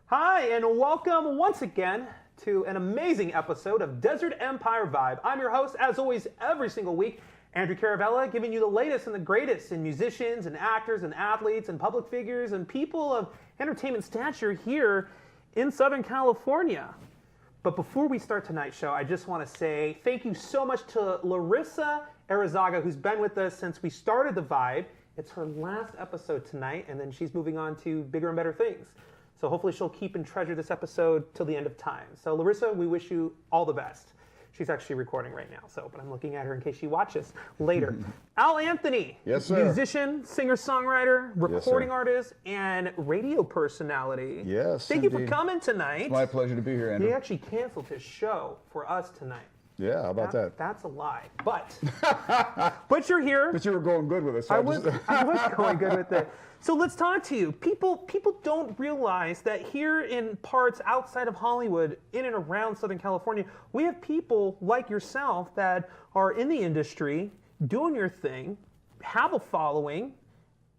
Hi, and welcome once again to an amazing episode of Desert Empire Vibe. I'm your host, as always, every single week, Andrew Caravella, giving you the latest and the greatest in musicians and actors and athletes and public figures and people of entertainment stature here in Southern California. But before we start tonight's show, I just want to say thank you so much to Larissa Arizaga, who's been with us since we started the Vibe. It's her last episode tonight, and then she's moving on to bigger and better things. So hopefully she'll keep and treasure this episode till the end of time. So Larissa, we wish you all the best. She's actually recording right now, but I'm looking at her in case she watches later. Al Anthony, yes, sir. Musician, singer-songwriter, recording artist, and radio personality. Yes, Thank you for coming tonight. It's my pleasure to be here, Andrew. He actually canceled his show for us tonight. Yeah, how about that? That's a lie, but you're here. But you were going good with it. So I was going good with it. So let's talk to you. People don't realize that here in parts outside of Hollywood, in and around Southern California, we have people like yourself that are in the industry, doing your thing, have a following,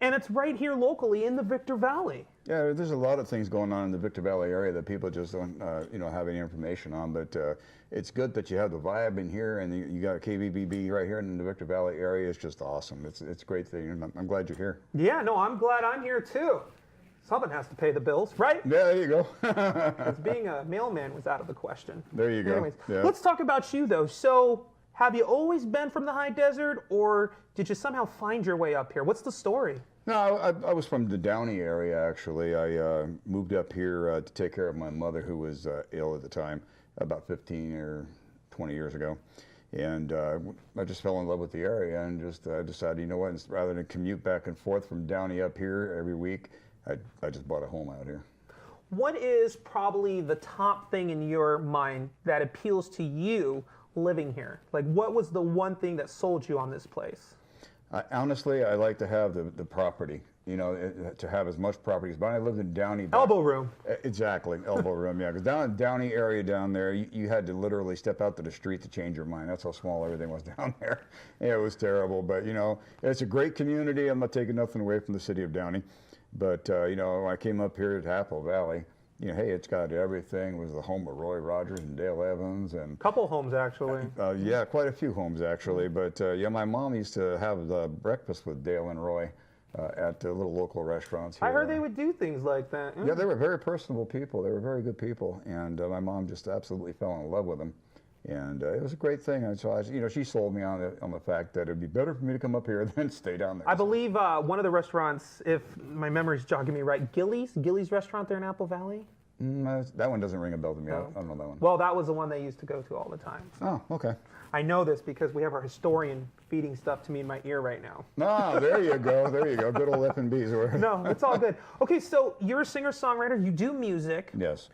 and it's right here locally in the Victor Valley. Yeah, there's a lot of things going on in the Victor Valley area that people just don't, have any information on. But it's good that you have the Vibe in here, and you got a KVVB right here in the Victor Valley area. It's just awesome. It's a great thing, and I'm glad you're here. Yeah, no, I'm glad I'm here too. Someone has to pay the bills, right? Yeah, there you go. Because being a mailman was out of the question. There you go. Anyways, yeah. Let's talk about you though. So, have you always been from the high desert, or did you somehow find your way up here? What's the story? No, I was from the Downey area, actually. I moved up here to take care of my mother, who was ill at the time, about 15 or 20 years ago. And I just fell in love with the area and just decided, you know what, rather than commute back and forth from Downey up here every week, I just bought a home out here. What is probably the top thing in your mind that appeals to you living here? Like, what was the one thing that sold you on this place? Honestly, I like to have the property, to have as much property as. But I lived in Downey. Elbow room. Exactly, elbow room, yeah. Because down in Downey area down there, you had to literally step out to the street to change your mind. That's how small everything was down there. Yeah, it was terrible. But, it's a great community. I'm not taking nothing away from the city of Downey. But, when I came up here to Apple Valley, hey, it's got everything. It was the home of Roy Rogers and Dale Evans. And couple homes, actually. Yeah, quite a few homes, actually. But, my mom used to have breakfast with Dale and Roy at little local restaurants here. I heard they would do things like that. Yeah, they were very personable people. They were very good people. And my mom just absolutely fell in love with them. And it was a great thing. And so, she sold me on the fact that it would be better for me to come up here than stay down there. I believe one of the restaurants, if my memory's jogging me right, Gilly's restaurant there in Apple Valley? That one doesn't ring a bell to me. No. I don't know that one. Well, that was the one they used to go to all the time. Oh, okay. I know this because we have our historian feeding stuff to me in my ear right now. Ah, there you go. There you go. Good old F&B's. No, it's all good. Okay, so you're a singer-songwriter. You do music. Yes.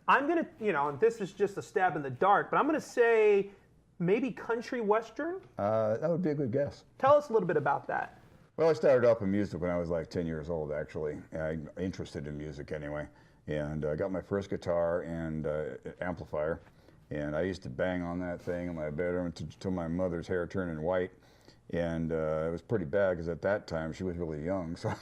I'm going to, and this is just a stab in the dark, but I'm going to say maybe country western? That would be a good guess. Tell us a little bit about that. Well, I started off in music when I was like 10 years old, actually. I'm interested in music anyway. And I got my first guitar and amplifier. And I used to bang on that thing in my bedroom until my mother's hair turned white. And it was pretty bad because at that time she was really young. So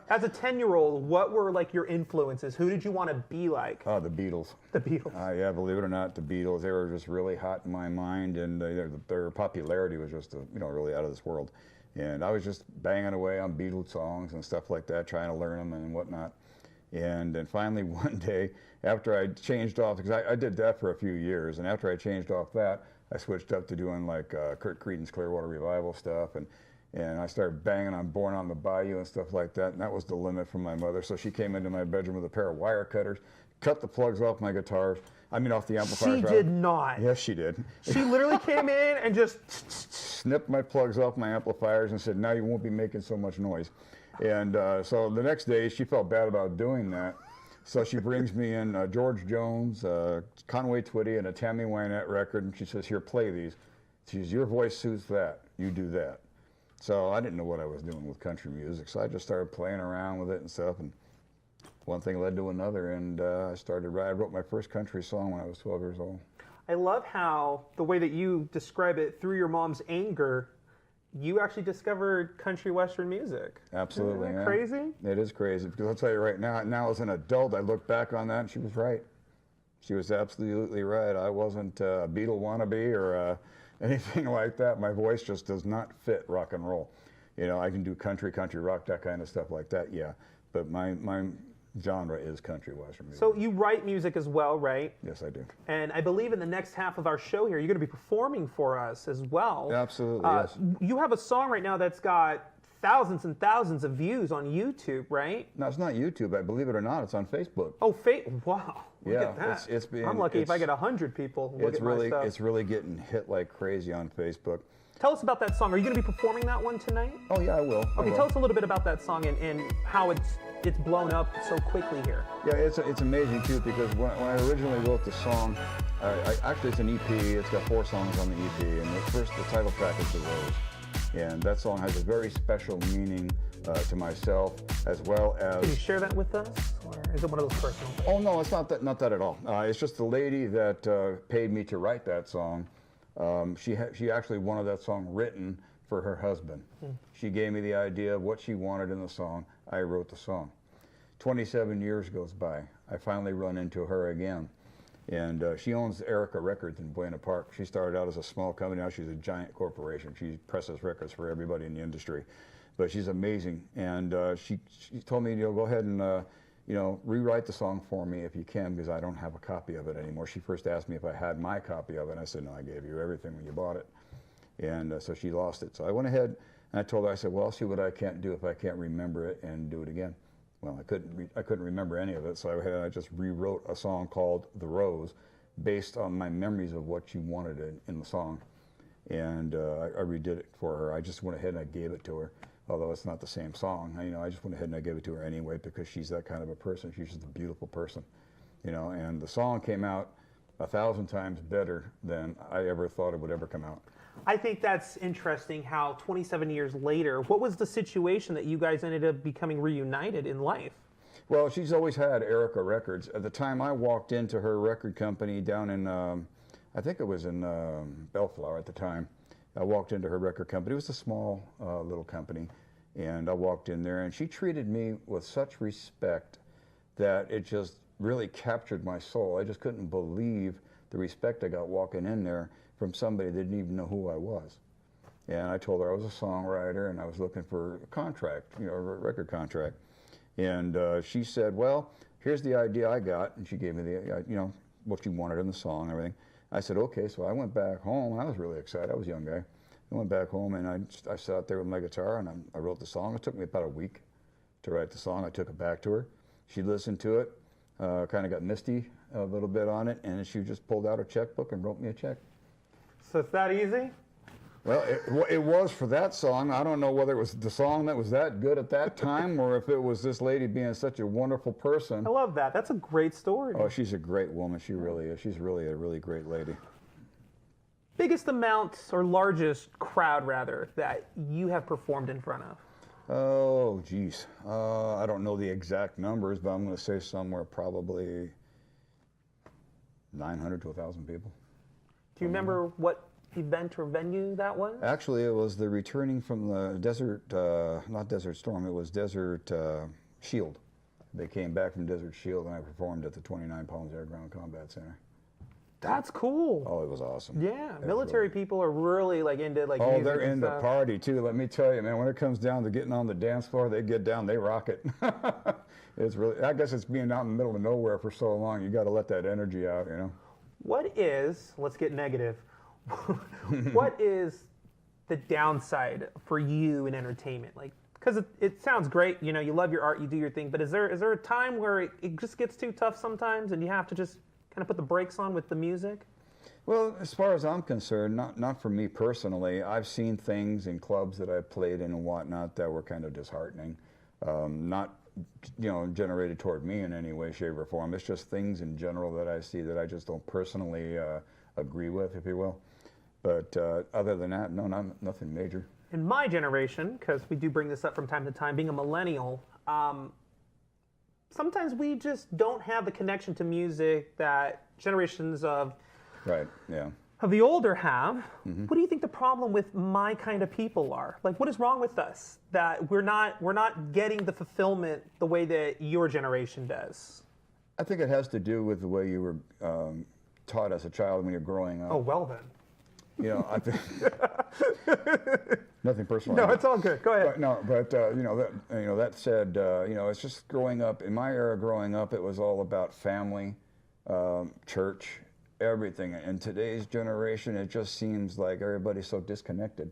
as a 10-year-old, what were like your influences? Who did you want to be like? Oh, the Beatles. The Beatles. Yeah, believe it or not, the Beatles. They were just really hot in my mind, and their popularity was just really out of this world. And I was just banging away on Beatles songs and stuff like that, trying to learn them and whatnot. And then finally one day, after I changed off, because I did that for a few years, and after I changed off that, I switched up to doing like Kurt Creedon's Clearwater Revival stuff, and I started banging on Born on the Bayou and stuff like that, and that was the limit from my mother. So she came into my bedroom with a pair of wire cutters, cut the plugs off my guitars, off the amplifiers. She did not. Yes, she did. She literally came in and just snipped my plugs off my amplifiers and said, now you won't be making so much noise. And so the next day, she felt bad about doing that. So she brings me in George Jones, Conway Twitty, and a Tammy Wynette record, and she says, here, play these. She says, your voice suits that. You do that. So I didn't know what I was doing with country music, so I just started playing around with it and stuff, and one thing led to another, and I wrote my first country song when I was 12 years old. I love how the way that you describe it, through your mom's anger, you actually discovered country western music. Absolutely. Isn't that yeah. crazy? It is crazy, because I'll tell you right now as an adult, I look back on that and she was right. She was absolutely right. I wasn't a Beatle wannabe or anything like that. My voice just does not fit rock and roll. You know, I can do country rock, that kind of stuff like that, yeah. But my genre is country western music. So you write music as well, right? Yes, I do. And I believe in the next half of our show here, you're going to be performing for us as well. Absolutely, yes. You have a song right now that's got thousands and thousands of views on YouTube, right? No, it's not YouTube. I believe it or not, it's on Facebook. Oh, wow! Look Yeah, at that. it's being. I'm lucky if I get 100 people look at my stuff. It's really getting hit like crazy on Facebook. Tell us about that song. Are you going to be performing that one tonight? Oh yeah, I will. Okay, tell us a little bit about that song and how it's blown up so quickly here. Yeah, it's amazing too, because when I originally wrote the song, actually it's an EP. It's got 4 songs on the EP, and the title track is "The Rose," and that song has a very special meaning to myself, as well as. Can you share that with us, or is it one of those personal things? Oh no, it's not that at all. It's just the lady that paid me to write that song. She actually wanted that song written for her husband. She gave me the idea of what she wanted in the song. I wrote the song. 27 years goes by. I finally run into her again. And she owns Erica Records in Buena Park. She started out as a small company. Now she's a giant corporation. She presses records for everybody in the industry. But she's amazing. And she told me, go ahead and rewrite the song for me if you can, because I don't have a copy of it anymore. She first asked me if I had my copy of it, and I said, no, I gave you everything when you bought it. And so she lost it. So I went ahead and I told her, I said, well, I'll see what I can't do if I can't remember it and do it again. Well, I couldn't remember any of it, so I just rewrote a song called "The Rose," based on my memories of what she wanted in the song. And I redid it for her. I just went ahead and I gave it to her. Although it's not the same song, I just went ahead and I gave it to her anyway, because she's that kind of a person. She's just a beautiful person, and the song came out 1,000 times better than I ever thought it would ever come out. I think that's interesting how 27 years later, what was the situation that you guys ended up becoming reunited in life? Well, she's always had Erica Records. At the time I walked into her record company down in, I think it was in Bellflower at the time. I walked into her record company. It was a small little company, and I walked in there, and she treated me with such respect that it just really captured my soul. I just couldn't believe the respect I got walking in there from somebody that didn't even know who I was. And I told her I was a songwriter and I was looking for a contract, a record contract. And she said, well, here's the idea I got. And she gave me the, what she wanted in the song and everything. I said, okay. So I went back home, and I was really excited. I was a young guy. I went back home, and I sat there with my guitar, and I wrote the song. It took me about a week to write the song. I took it back to her. She listened to it, kind of got misty a little bit on it, and she just pulled out her checkbook and wrote me a check. So it's that easy? Well, it was for that song. I don't know whether it was the song that was that good at that time, or if it was this lady being such a wonderful person. I love that. That's a great story. Oh, she's a great woman. She really is. She's really a really great lady. Biggest amount, or largest crowd rather, that you have performed in front of? Oh, geez. I don't know the exact numbers, but I'm going to say somewhere probably 900 to 1,000 people. Do you remember what event or venue that was? Actually, it was the returning from the Desert, not Desert Storm, it was Desert Shield. They came back from Desert Shield, and I performed at the 29 Palms Air Ground Combat Center. That's cool. Oh, it was awesome. Yeah, military people are really into oh, music they're and into stuff. party too. Let me tell you, man. When it comes down to getting on the dance floor, they get down, they rock it. It's really. I guess it's being out in the middle of nowhere for so long. You got to let that energy out, What is? Let's get negative. What is the downside for you in entertainment? Because it sounds great. You love your art, you do your thing. But is there a time where it just gets too tough sometimes, and you have to just kind of put the brakes on with the music? Well, as far as I'm concerned, not for me personally. I've seen things in clubs that I played in and whatnot that were kind of disheartening. Not, generated toward me in any way, shape, or form. It's just things in general that I see that I just don't personally agree with, if you will. But other than that, no, nothing major. In my generation, because we do bring this up from time to time, being a millennial, sometimes we just don't have the connection to music that generations of Right, yeah. of the older have. What do you think the problem with my kind of people are? Like, what is wrong with us that we're not getting the fulfillment the way that your generation does? I think it has to do with the way you were taught as a child when you're growing up. Oh, well then. You know, I think nothing personal. No, it's all good. Go ahead. That said, it's just growing up. In my era, growing up, it was all about family, church, everything. In today's generation, it just seems like everybody's so disconnected.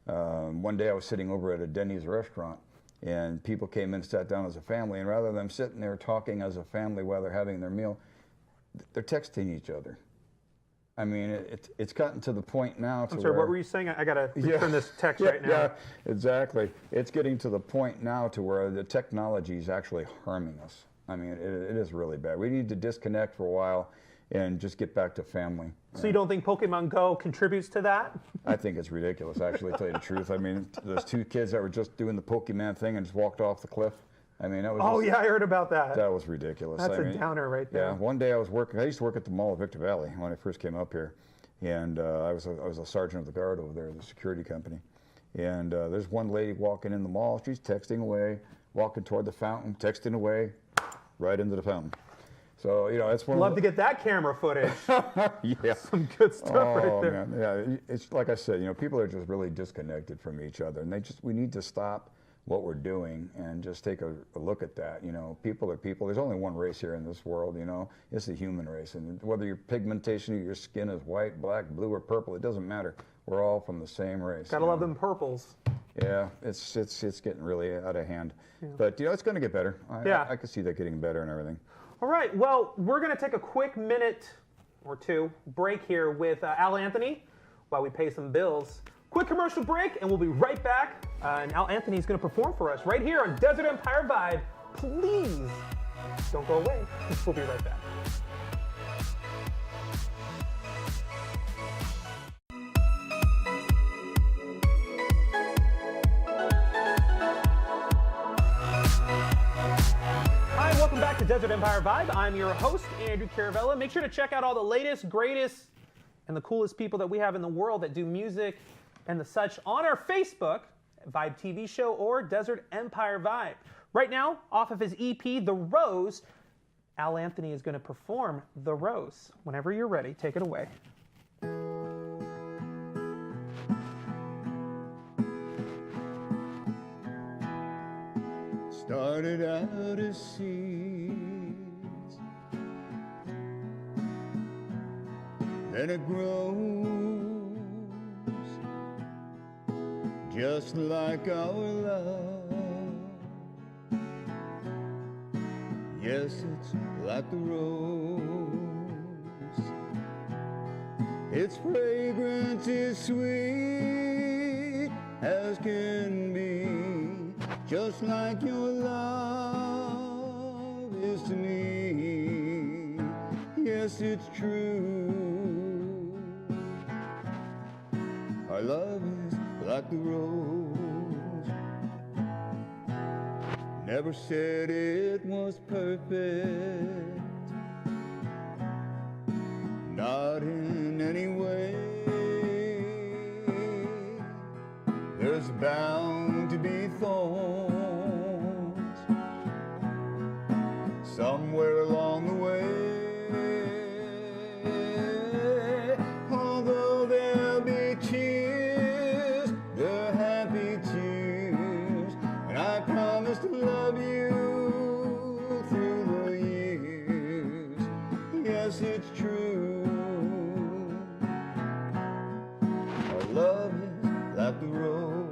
One day I was sitting over at a Denny's restaurant, and people came in and sat down as a family, and rather than sitting there talking as a family while they're having their meal, they're texting each other. I mean, it's gotten to the point now to I'm sorry, where, what were you saying? I got to return this text right now. Yeah, exactly. It's getting to the point now to where the technology is actually harming us. I mean, it is really bad. We need to disconnect for a while and just get back to family. So you don't think Pokemon Go contributes to that? I think it's ridiculous, actually, to tell you the truth. I mean, those two kids that were just doing the Pokemon thing and just walked off the cliff. I mean, that was yeah, I heard about that. That was ridiculous. That's a downer right there. Yeah, one day I used to work at the mall of Victorville when I first came up here, and I was a sergeant of the guard over there, the security company. And there's one lady walking in the mall. She's texting away, walking toward the fountain, texting away, right into the fountain. So, it's one Love to get that camera footage. Yeah. Some good stuff right there. Man. Yeah, it's like I said, people are just really disconnected from each other, and we need to stop what we're doing and just take a look at that. People are people. There's only one race here in this world, it's the human race. And whether your pigmentation of your skin is white, black, blue, or purple, it doesn't matter. We're all from the same race. Gotta love them purples. Yeah, it's getting really out of hand. Yeah. But, it's going to get better. I can see that getting better and everything. All right, well, we're going to take a quick minute or two break here with Al Anthony while we pay some bills. Quick commercial break, and we'll be right back. And Al Anthony is going to perform for us right here on Desert Empire Vibe. Please don't go away. We'll be right back. Hi, welcome back to Desert Empire Vibe. I'm your host, Andrew Caravella. Make sure to check out all the latest, greatest, and the coolest people that we have in the world that do music and the such on our Facebook, Vibe TV show, or Desert Empire Vibe. Right now, off of his EP, The Rose, Al Anthony is going to perform The Rose. Whenever you're ready, take it away. Started out as seeds, then it grows, just like our love. Yes, it's like the rose. Its fragrance is sweet as can be, just like your love is to me. Yes, it's true. Our love is like the rose. Never said it was perfect, not in any way. There's bound to be thorns somewhere along the way. Although there'll be tears, they're happy tears, and I promise to love you through the years. Yes, it's true. Our love is like the rose.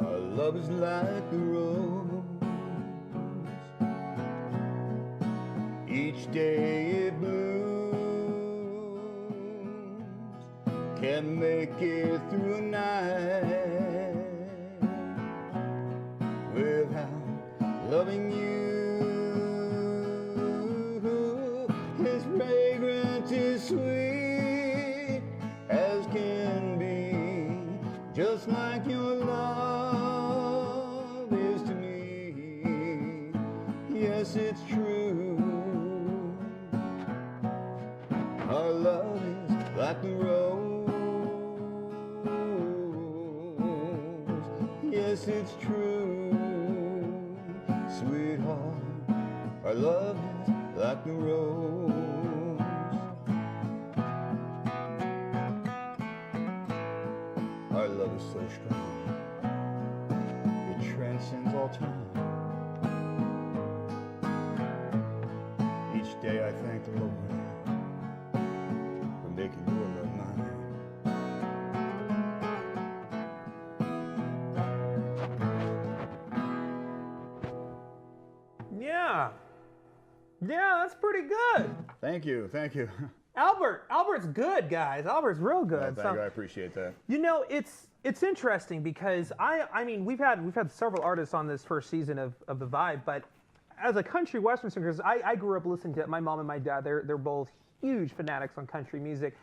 Our love is like the rose. Each day it blooms, can make it through a night without loving you. His fragrance is sweet as can be, Our love is like the rose. Yes, it's true, sweetheart. Our love is like the rose. Our love is so strong, it transcends all time. Each day I thank the Lord for making your love mine. Yeah. Yeah, that's pretty good. Thank you, thank you. Albert's good, guys. Albert's real good. Thank you, I appreciate that. You know, it's interesting because I mean we've had several artists on this first season of the Vibe, but as a country western singer, 'cause I grew up listening to it. My mom and my dad, they're both huge fanatics on country music.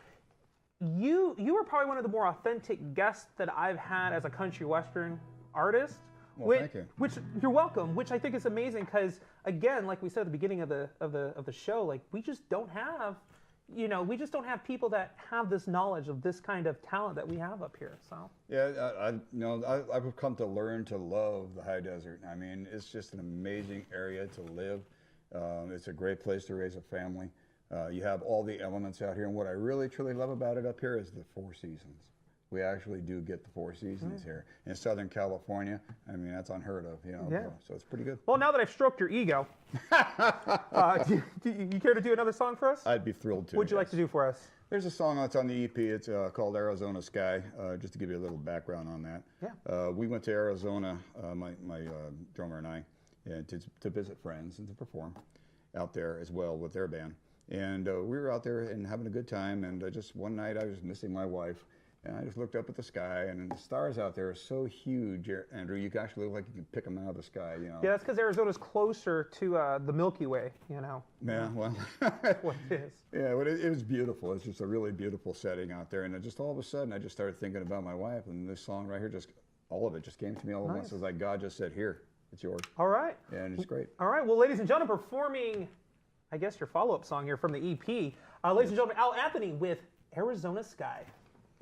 You are probably one of the more authentic guests that I've had as a country western artist. Well, thank you. Which you're welcome. Which I think is amazing because, again, like we said at the beginning of the show, like we just don't have, we just don't have people that have this knowledge of this kind of talent that we have up here. So yeah, I've come to learn to love the high desert. I mean, it's just an amazing area to live. It's a great place to raise a family. You have all the elements out here, and what I really truly love about it up here is the 4 seasons. We actually do get the 4 seasons here. In Southern California, I mean, that's unheard of, Yeah. So it's pretty good. Well, now that I've stroked your ego, do you care to do another song for us? I'd be thrilled to. What'd you like to do for us? There's a song that's on the EP. It's called Arizona Sky, just to give you a little background on that. Yeah. We went to Arizona, my drummer and I, and to visit friends and to perform out there as well with their band. And we were out there and having a good time, and just one night I was missing my wife. And I just looked up at the sky, and the stars out there are so huge, Andrew, you can actually look like you can pick them out of the sky, Yeah, that's because Arizona's closer to the Milky Way, Yeah, well. That's what it is. Yeah, but it was beautiful. It's just a really beautiful setting out there. And just all of a sudden, I just started thinking about my wife, and this song right here, all of it just came to me all at once. It was like God just said, here, it's yours. All right. And it's great. All right. Well, ladies and gentlemen, performing, I guess, your follow-up song here from the EP. Ladies and gentlemen, Al Anthony with Arizona Sky.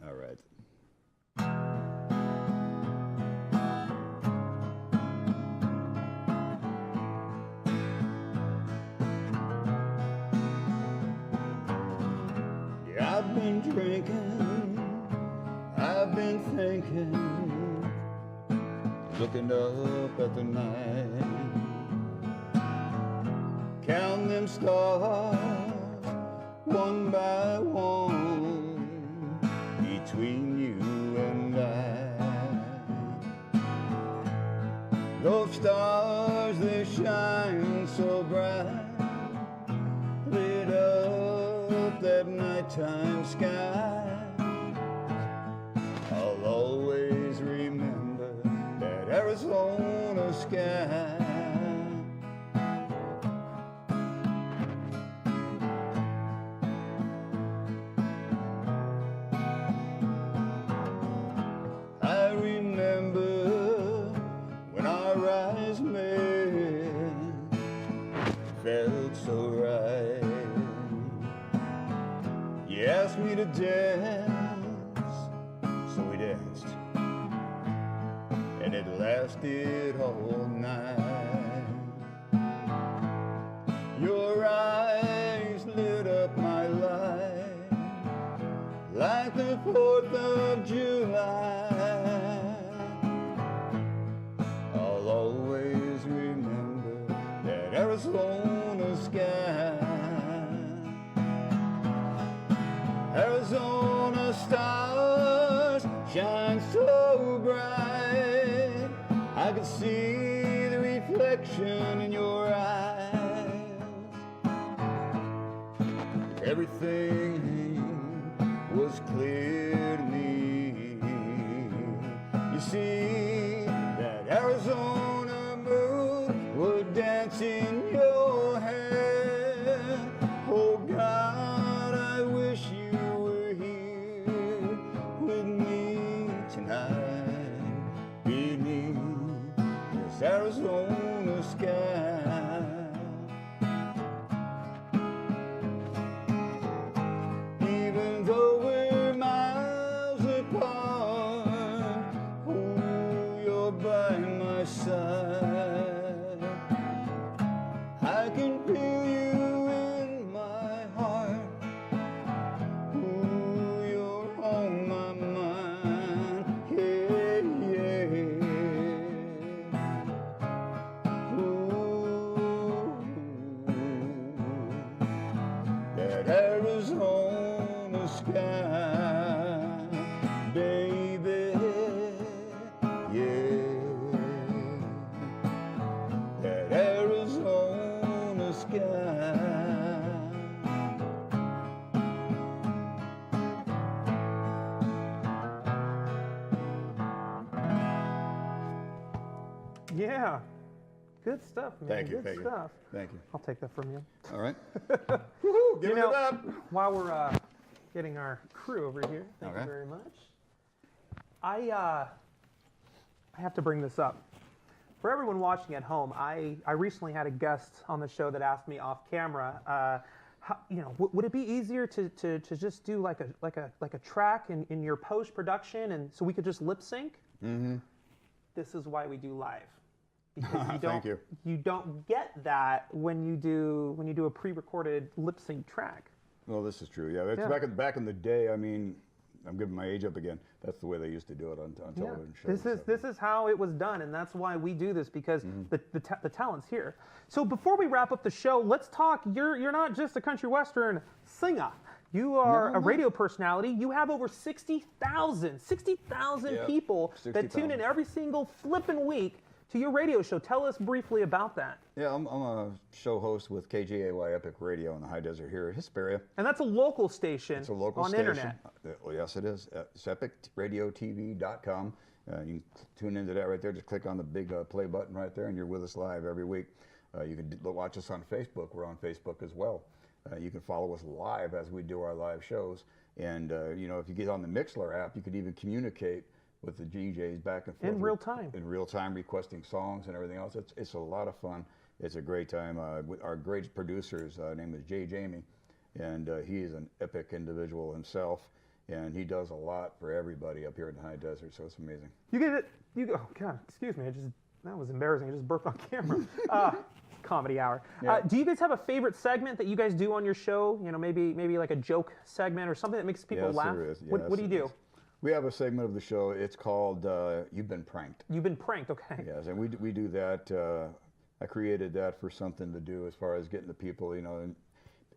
All right. Yeah, I've been drinking, I've been thinking, looking up at the night, counting them stars one by one between you and I. Those stars, they shine so bright, lit up that nighttime sky. I'll always remember that Arizona sky. I remember when our eyes met, felt so right. You asked me to dance, so we danced, and it lasted all night. Your eyes lit up my life like the 4th of July. I'll always remember that Arizona sky. Arizona stars shine so bright, I could see the reflection in your eyes. Everything was clear to me. You see, that Arizona moon would dance in your hair. Oh God, I wish you were here with me tonight beneath this Arizona sky. sky, baby, yeah, that Arizona sky. Yeah. Good stuff, man. Thank you. Good Thank stuff. you. Thank you. I'll take that from you. All right. Woohoo! Give it up. While we're getting our crew over here, thank you very much. I have to bring this up. For everyone watching at home, I recently had a guest on the show that asked me off camera, would it be easier to just do like a track in your post production, and so we could just lip sync? Mm-hmm. This is why we do live. Because you don't get that when you do a pre-recorded lip sync track. Well, this is true. Yeah, that's back in the day. I mean, I'm giving my age up again. That's the way they used to do it on television shows. This is how it was done, and that's why we do this, because the talent's here. So before we wrap up the show, let's talk. You're not just a country western singer. You are a radio personality. You have over 60,000 people that tune in every single flippin' week to your radio show. Tell us briefly about that. Yeah, I'm a show host with KGAY Epic Radio in the high desert here at Hesperia. And that's a local station. It's a local on station. Internet. Well, yes, it is. It's epicradiotv.com. You can tune into that right there. Just click on the big play button right there, and you're with us live every week. You can watch us on Facebook. We're on Facebook as well. You can follow us live as we do our live shows. And, if you get on the Mixler app, you could even communicate with the DJs back and forth. In real time. In real time, requesting songs and everything else. It's a lot of fun. It's a great time. Our great producer's name is Jay Jamie, and he is an epic individual himself, and he does a lot for everybody up here in the high desert, so it's amazing. Oh, God, excuse me. That was embarrassing. I just burped on camera. Comedy hour. Yeah. Do you guys have a favorite segment that you guys do on your show? Maybe like a joke segment or something that makes people laugh? There is. What do you do? We have a segment of the show. It's called You've Been Pranked. You've Been Pranked, okay. Yes, and we do that. I created that for something to do as far as getting the people, and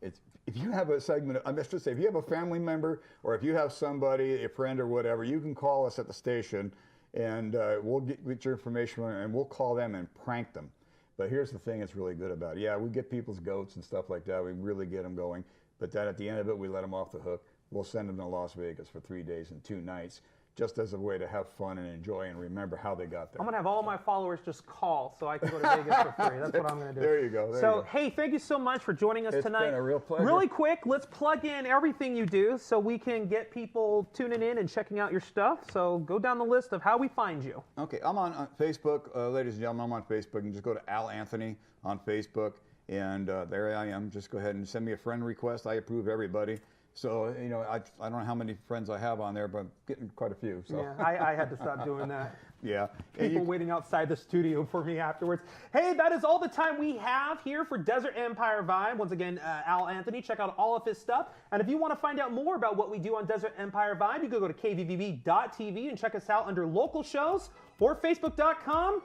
if you have a segment, I must just say, if you have a family member or if you have somebody, a friend or whatever, you can call us at the station, and we'll get your information, and we'll call them and prank them. But here's the thing that's really good about it. Yeah, we get people's goats and stuff like that. We really get them going. But then at the end of it, we let them off the hook. We'll send them to Las Vegas for 3 days and 2 nights, just as a way to have fun and enjoy and remember how they got there. I'm going to have all my followers just call so I can go to Vegas for free. That's what I'm going to do. There you go. Hey, thank you so much for joining us tonight. It's been a real pleasure. Really quick, let's plug in everything you do so we can get people tuning in and checking out your stuff. So go down the list of how we find you. Okay, I'm on Facebook. Ladies and gentlemen, I'm on Facebook. You can just go to Al Anthony on Facebook, and there I am. Just go ahead and send me a friend request. I approve everybody. So, I don't know how many friends I have on there, but I'm getting quite a few. So. Yeah, I had to stop doing that. Yeah. People waiting outside the studio for me afterwards. Hey, that is all the time we have here for Desert Empire Vibe. Once again, Al Anthony, check out all of his stuff. And if you want to find out more about what we do on Desert Empire Vibe, you can go to KVVB.TV and check us out under local shows, or Facebook.com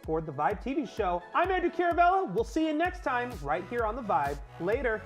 for the Vibe TV show. I'm Andrew Caravella. We'll see you next time right here on The Vibe. Later.